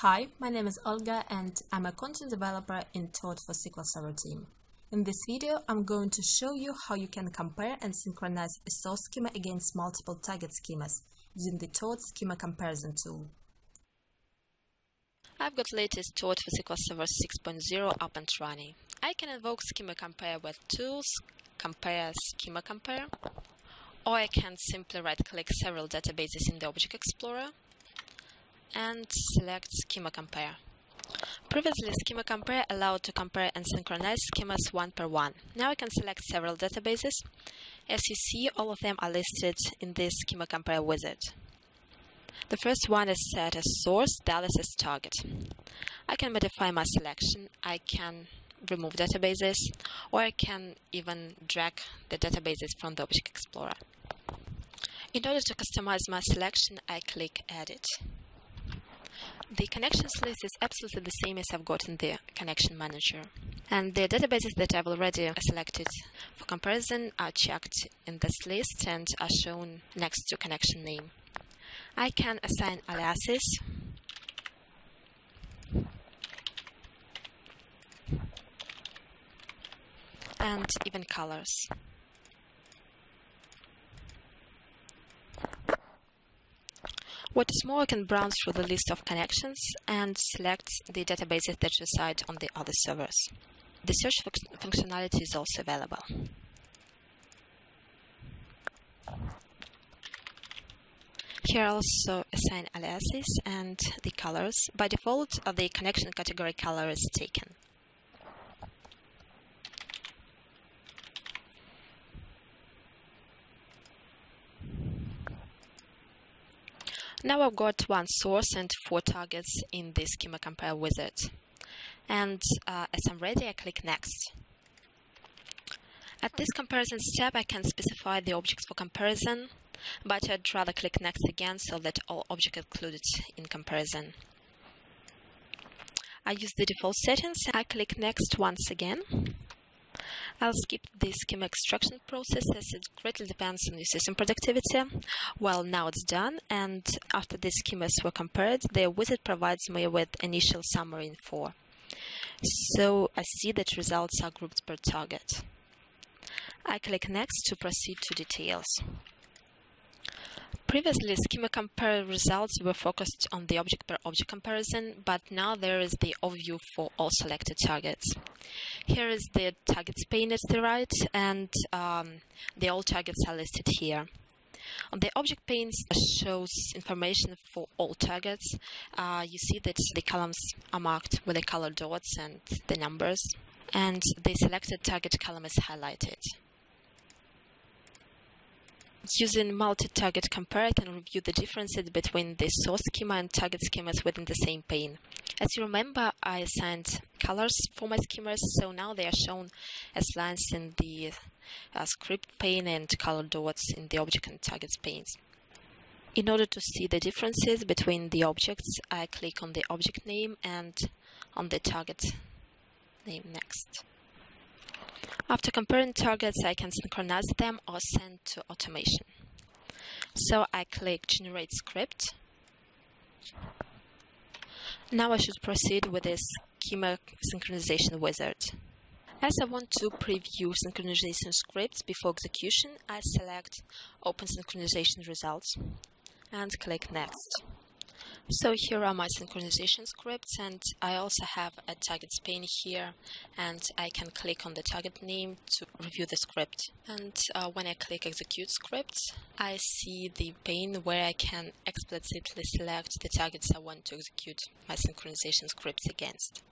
Hi, my name is Olga and I'm a content developer in Toad for SQL Server team. In this video, I'm going to show you how you can compare and synchronize a source schema against multiple target schemas using the Toad Schema Comparison tool. I've got latest Toad for SQL Server 6.0 up and running. I can invoke Schema Compare with tools, compare Schema Compare, or I can simply right-click several databases in the Object Explorer and select Schema Compare. Previously, Schema Compare allowed to compare and synchronize schemas one per one. Now I can select several databases. As you see, all of them are listed in this Schema Compare wizard. The first one is set as source, Dallas as target. I can modify my selection. I can remove databases, or I can even drag the databases from the Object Explorer. In order to customize my selection, I click Edit. The connections list is absolutely the same as I've got in the Connection Manager. And the databases that I've already selected for comparison are checked in this list and are shown next to connection name. I can assign aliases and even colors. What is more, I can browse through the list of connections and select the databases that reside on the other servers. The search functionality is also available. Here I also assign aliases and the colors. By default, the connection category color is taken. Now I've got one source and 4 targets in the Schema Compare wizard. And as I'm ready, I click Next. At this comparison step, I can specify the objects for comparison, but I'd rather click Next again so that all objects are included in comparison. I use the default settings. I click Next once again. I'll skip the schema extraction process as it greatly depends on your system productivity. Well, now it's done, and after the schemas were compared, the wizard provides me with initial summary info. So I see that results are grouped per target. I click Next to proceed to details. Previously, Schema Compare results were focused on the object-per-object comparison, but now there is the overview for all selected targets. Here is the targets pane at the right, and the all targets are listed here. On the object pane shows information for all targets. You see that the columns are marked with the color dots and the numbers, and the selected target column is highlighted. Using multi-target compare, I can review the differences between the source schema and target schemas within the same pane. As you remember, I assigned colors for my schemas, so now they are shown as lines in the script pane and color dots in the object and targets panes. In order to see the differences between the objects, I click on the object name and on the target name next. After comparing targets, I can synchronize them or send to automation. So I click Generate Script. Now I should proceed with the Schema Synchronization wizard. As I want to preview synchronization scripts before execution, I select Open Synchronization Results and click Next. So here are my synchronization scripts, and I also have a targets pane here, and I can click on the target name to review the script. And when I click Execute Script, I see the pane where I can explicitly select the targets I want to execute my synchronization scripts against.